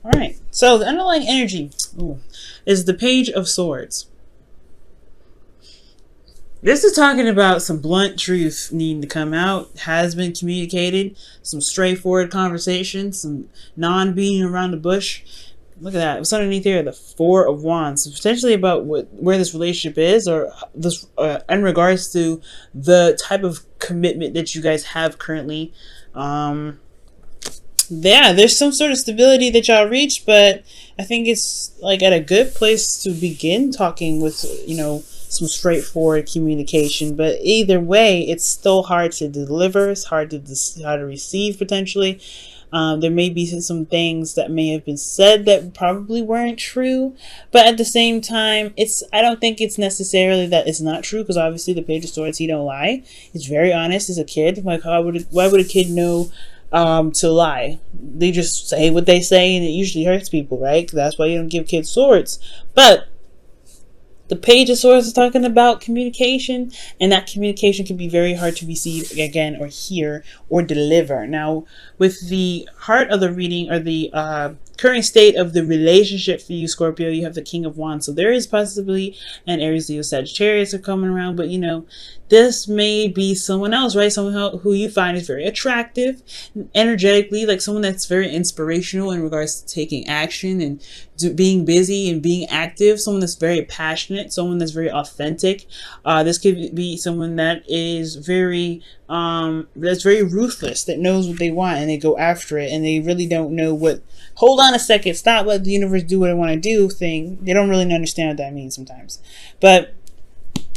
All right. So the underlying energy is the Page of Swords. This is talking about some blunt truth needing to come out, has been communicated, some straightforward conversation, some non-beating around the bush. Look at that. What's underneath here? The Four of Wands. It's potentially about where this relationship is, or this in regards to the type of commitment that you guys have currently. Yeah, there's some sort of stability that y'all reach, but I think it's like at a good place to begin talking with, some straightforward communication. But either way, it's still hard to deliver. It's hard to receive potentially. There may be some things that may have been said that probably weren't true, but at the same time, I don't think it's necessarily that it's not true, because obviously the Page of Swords, he don't lie. He's very honest as a kid. Like, why would a kid know to lie? They just say what they say, and it usually hurts people, right? That's why you don't give kids swords. But the Page of Swords is talking about communication, and that communication can be very hard to receive again, or hear, or deliver. Now, with the heart of the reading, or the current state of the relationship for you, Scorpio, you have the King of Wands. So there is possibly an Aries, Leo, Sagittarius are coming around, but this may be someone else, right? Someone who you find is very attractive, energetically, like someone that's very inspirational in regards to taking action and being busy and being active. Someone that's very passionate, someone that's very authentic. This could be someone that is very ruthless, that knows what they want and they go after it, and they really don't know what, hold on a second, stop, let the universe do what I want to do thing. They don't really understand what that means sometimes. But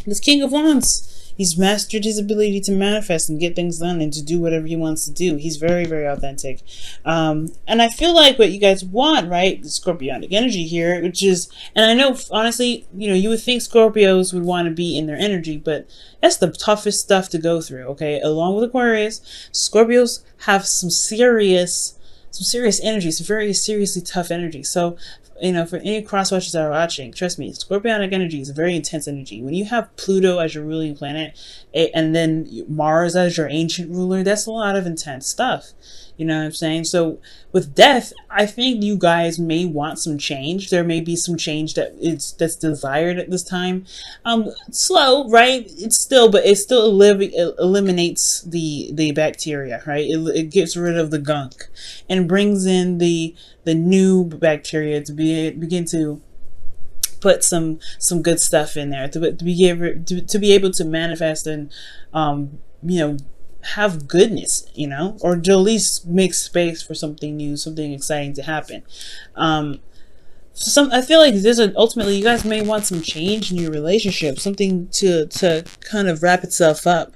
this King of Wands, he's mastered his ability to manifest and get things done and to do whatever he wants to do. He's very, very authentic. And I feel like what you guys want, right? The Scorpionic energy here, which is, and I know, honestly, you would think Scorpios would want to be in their energy, but that's the toughest stuff to go through, okay? Along with Aquarius, Scorpios have some serious energy, some very seriously tough energy. So, for any cross-watchers that are watching, trust me, Scorpionic energy is a very intense energy. When you have Pluto as your ruling planet, and then Mars as your ancient ruler, that's a lot of intense stuff. You know what I'm saying? So with death, I think you guys may want some change. There may be some change that's desired at this time. Slow, right? It still eliminates the bacteria, right? It gets rid of the gunk and brings in the new bacteria to begin to put some good stuff in there to be able to manifest and have goodness, or to at least make space for something new, something exciting to happen. I feel like ultimately you guys may want some change in your relationship, something to kind of wrap itself up,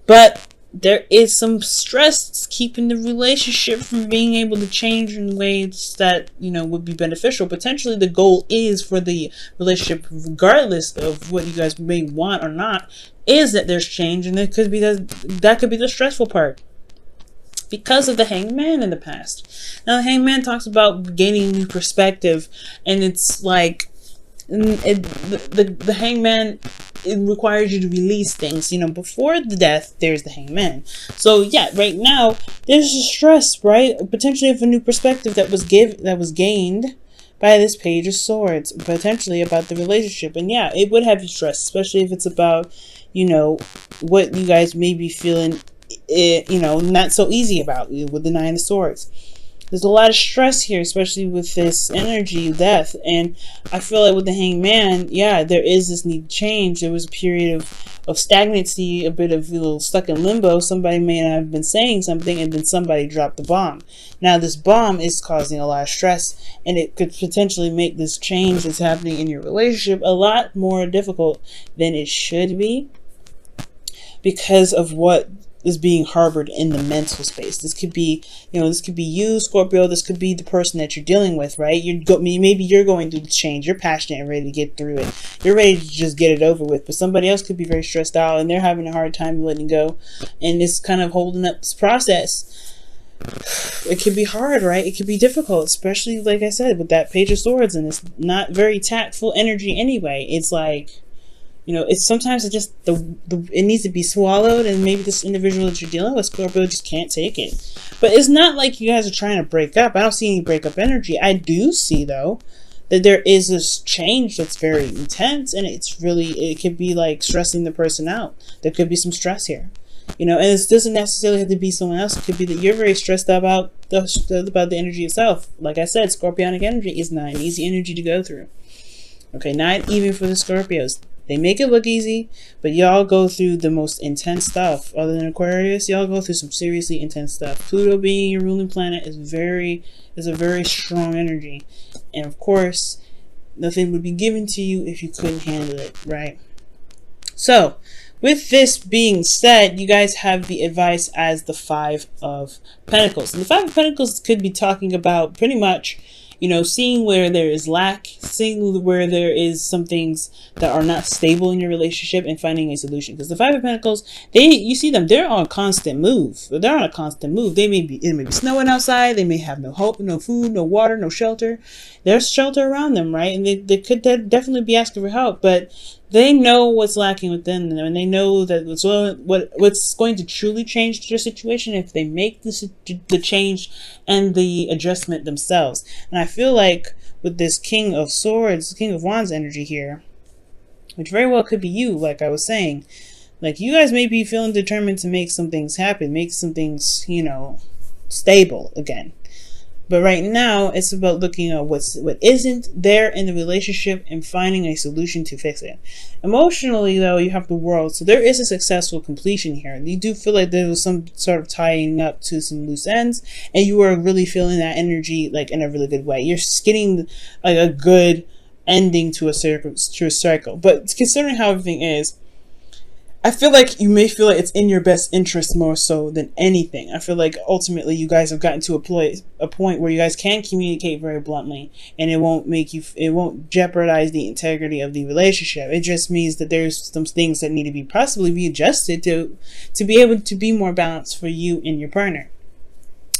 but there is some stress that's keeping the relationship from being able to change in ways that would be beneficial. Potentially the goal is for the relationship, regardless of what you guys may want or not, is that there's change, and it could be that could be the stressful part because of the Hangman in the past. Now the Hangman talks about gaining new perspective, and it's like the Hangman, it requires you to release things. Before the death, there's the Hangman. So yeah, right now there's a stress, right? Potentially of a new perspective that was gained by this Page of Swords, potentially about the relationship. And yeah, it would have you stressed, especially if it's about what you guys may be feeling not so easy about with the Nine of Swords. There's a lot of stress here, especially with this energy of death. And I feel like with the Hangman, yeah, there is this need to change. There was a period of stagnancy, a bit of stuck in limbo. Somebody may not have been saying something, and then somebody dropped the bomb. Now this bomb is causing a lot of stress, and it could potentially make this change that's happening in your relationship a lot more difficult than it should be, because of what is being harbored in the mental space. This could be, you, Scorpio. This could be the person that you're dealing with, right? Maybe you're going through the change. You're passionate and ready to get through it. You're ready to just get it over with. But somebody else could be very stressed out, and they're having a hard time letting go, and it's kind of holding up this process. It can be hard, right? It can be difficult, especially, like I said, with that Page of Swords, and it's not very tactful energy anyway. It's like, You know, it's sometimes it just it needs to be swallowed, and maybe this individual that you're dealing with, Scorpio, just can't take it. But it's not like you guys are trying to break up. I don't see any breakup energy. I do see, though, that there is this change that's very intense, and it could be like stressing the person out. There could be some stress here, you know, and it doesn't necessarily have to be someone else. It could be that you're very stressed about the energy itself. Like I said, Scorpionic energy is not an easy energy to go through. Okay, not even for the Scorpios. They make it look easy, but y'all go through the most intense stuff. Other than Aquarius, y'all go through some seriously intense stuff. Pluto being your ruling planet is a very strong energy. And of course, nothing would be given to you if you couldn't handle it, right? So, with this being said, you guys have the advice as the Five of Pentacles. And the Five of Pentacles could be talking about pretty much, you know, seeing where there is lack, seeing where there is some things that are not stable in your relationship, and finding a solution. Because the Five of Pentacles, you see them, they're on a constant move. They're on a constant move. It may be snowing outside. They may have no hope, no food, no water, no shelter. There's shelter around them, right? And they could definitely be asking for help, but they know what's lacking within them, and they know that what's going to truly change their situation if they make the change and the adjustment themselves. And I feel like with this King of Swords, King of Wands energy here, which very well could be you, like I was saying, like you guys may be feeling determined to make some things happen, make some things, you know, stable again. But right now, it's about looking at what isn't there in the relationship and finding a solution to fix it. Emotionally, though, you have the World. So there is a successful completion here. You do feel like there was some sort of tying up to some loose ends, and you are really feeling that energy like in a really good way. You're getting like a good ending to a cycle. But considering how everything is, I feel like you may feel like it's in your best interest more so than anything. I feel like ultimately you guys have gotten to a point where you guys can communicate very bluntly, and it won't jeopardize the integrity of the relationship. It just means that there's some things that need to be possibly be adjusted to be able to be more balanced for you and your partner.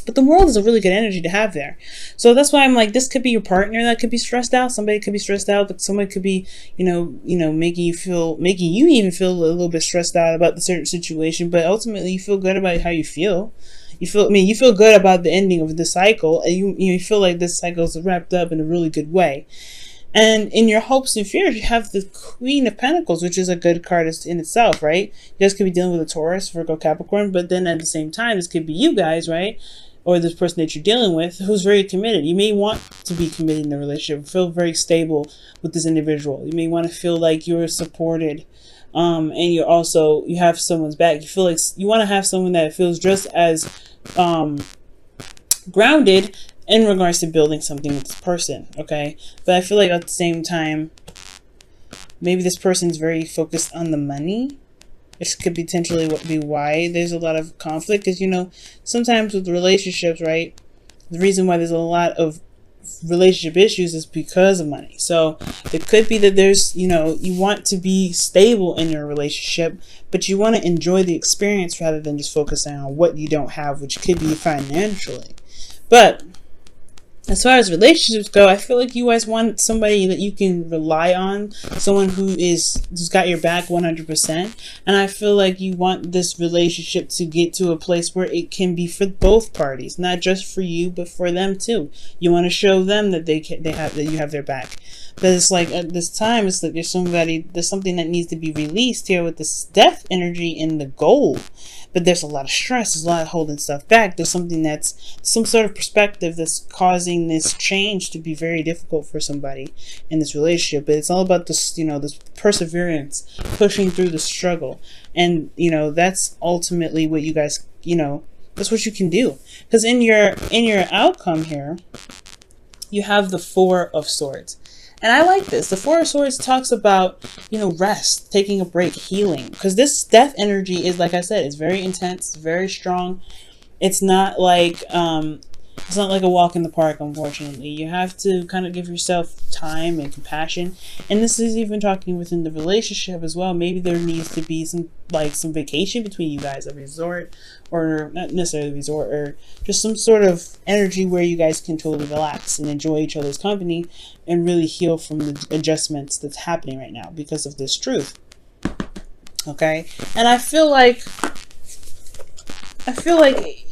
But the World is a really good energy to have there. So that's why I'm like, this could be your partner that could be stressed out. Somebody could be stressed out, but somebody could be, you know, making you even feel a little bit stressed out about the certain situation. But ultimately, you feel good about how you feel. You feel good about the ending of the cycle, and you feel like this cycle is wrapped up in a really good way. And in your hopes and fears, you have the Queen of Pentacles, which is a good card in itself, right? You guys could be dealing with a Taurus, Virgo, Capricorn, but then at the same time, this could be you guys, right? Or this person that you're dealing with who's very committed. You may want to be committed in a relationship, feel very stable with this individual. You may want to feel like you're supported, and you have someone's back. You feel like you want to have someone that feels just as grounded in regards to building something with this person, okay? But I feel like at the same time, maybe this person's very focused on the money. This could potentially be why there's a lot of conflict, because, you know, sometimes with relationships, right, the reason why there's a lot of relationship issues is because of money. So it could be that there's, you know, you want to be stable in your relationship, but you want to enjoy the experience rather than just focusing on what you don't have, which could be financially. But as far as relationships go, I feel like you guys want somebody that you can rely on, someone who's got your back 100%. And I feel like you want this relationship to get to a place where it can be for both parties, not just for you, but for them too. You want to show them that you have their back. But it's like at this time, it's like there's something that needs to be released here with this death energy in the gold. But there's a lot of stress, there's a lot of holding stuff back. There's something that's some sort of perspective that's causing this change to be very difficult for somebody in this relationship. But it's all about this, you know, this perseverance, pushing through the struggle. And, you know, that's ultimately what you guys, you know, that's what you can do. Because in your outcome here, you have the Four of Swords. And I like this. The Four of Swords talks about, you know, rest, taking a break, healing. Because this death energy is, like I said, it's very intense, very strong. It's not like a walk in the park, unfortunately. You have to kind of give yourself time and compassion. And this is even talking within the relationship as well. Maybe there needs to be some vacation between you guys, a resort, or not necessarily a resort, or just some sort of energy where you guys can totally relax and enjoy each other's company and really heal from the adjustments that's happening right now because of this truth. Okay, and I feel like,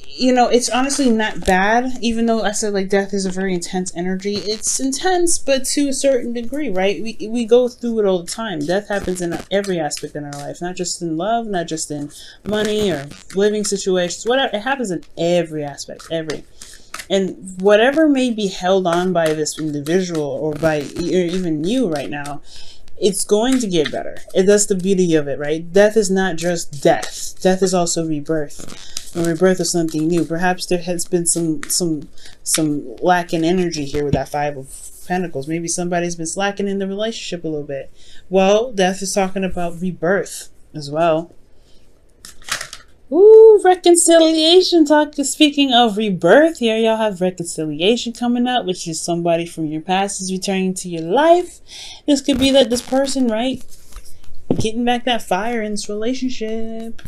you know, it's honestly not bad, even though I said like death is a very intense energy. It's intense, but to a certain degree, right? We go through it all the time. Death happens in every aspect in our life, not just in love, not just in money or living situations, whatever. It happens in every aspect, every. And whatever may be held on by this individual or by even you right now, it's going to get better. That's the beauty of it, right? Death is not just death. Death is also rebirth. And rebirth is something new. Perhaps there has been some lack in energy here with that Five of Pentacles. Maybe somebody's been slacking in the relationship a little bit. Well, death is talking about rebirth as well. Ooh, reconciliation talk. Speaking of rebirth, here y'all have reconciliation coming up, which is somebody from your past is returning to your life. This could be that this person, right, getting back that fire in this relationship.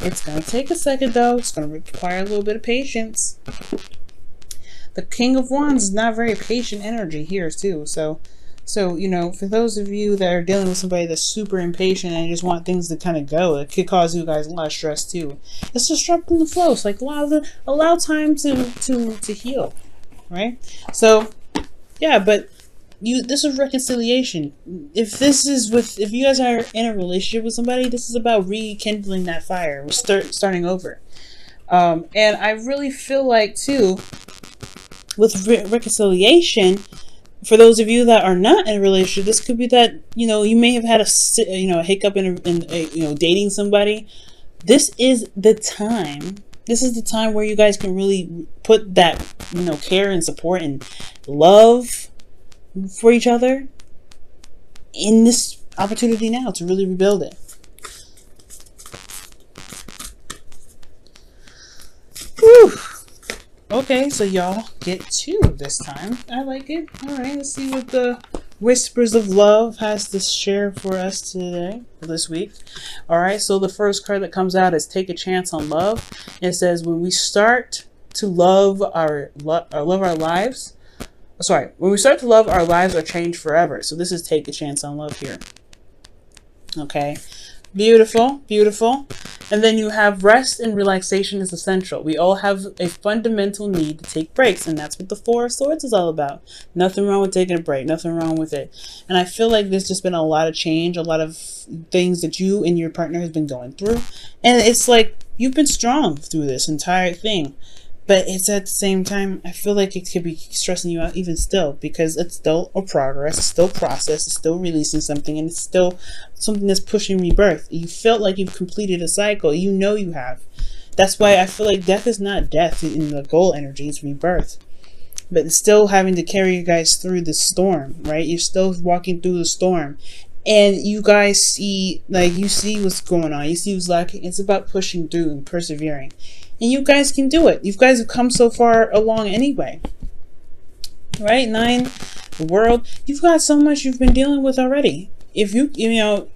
It's gonna take a second though. It's gonna require a little bit of patience. The King of Wands is not very patient energy here too. So, you know, for those of you that are dealing with somebody that's super impatient and just want things to kind of go, it could cause you guys a lot of stress too. It's disrupting the flow. It's like allow time to heal, right? So, yeah, but this is reconciliation. If you guys are in a relationship with somebody, this is about rekindling that fire. We're starting over. And I really feel like too, with reconciliation, for those of you that are not in a relationship, this could be that, you know, you may have had a hiccup in dating somebody. This is the time. This is the time where you guys can really put that, you know, care and support and love for each other in this opportunity now to really rebuild it. Whew. Okay, so y'all get two this time. I like it. Alright, let's see what the Whispers of Love has to share for us today, this week. Alright, so the first card that comes out is Take a Chance on Love. It says, when we start to love our lives, when we start to love, our lives are changed forever. So this is Take a Chance on Love here. Okay. Beautiful, beautiful. And then you have rest and relaxation is essential. We all have a fundamental need to take breaks, and that's what the Four of Swords is all about. Nothing wrong with taking a break, nothing wrong with it. And I feel like there's just been a lot of change, a lot of things that you and your partner has been going through. And it's like you've been strong through this entire thing. But it's at the same time, I feel like it could be stressing you out even still, because it's still a progress, it's still process, it's still releasing something, and it's still something that's pushing rebirth. You felt like you've completed a cycle. You know you have. That's why I feel like death is not death in the goal energy, it's rebirth. But it's still having to carry you guys through the storm, right? You're still walking through the storm. And you guys see, you see what's going on. You see what's lacking. It's about pushing through and persevering. And you guys can do it. You guys have come so far along anyway. Right? 9, the World. You've got so much you've been dealing with already. If you know,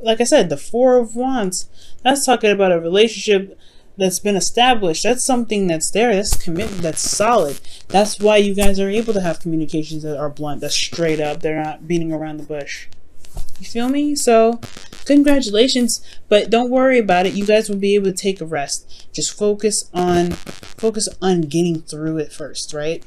like I said, the Four of Wands, that's talking about a relationship that's been established. That's something that's there. That's commitment. That's solid. That's why you guys are able to have communications that are blunt, that's straight up. They're not beating around the bush. You feel me? So, congratulations, but don't worry about it. You guys will be able to take a rest. Just focus on getting through it first, right?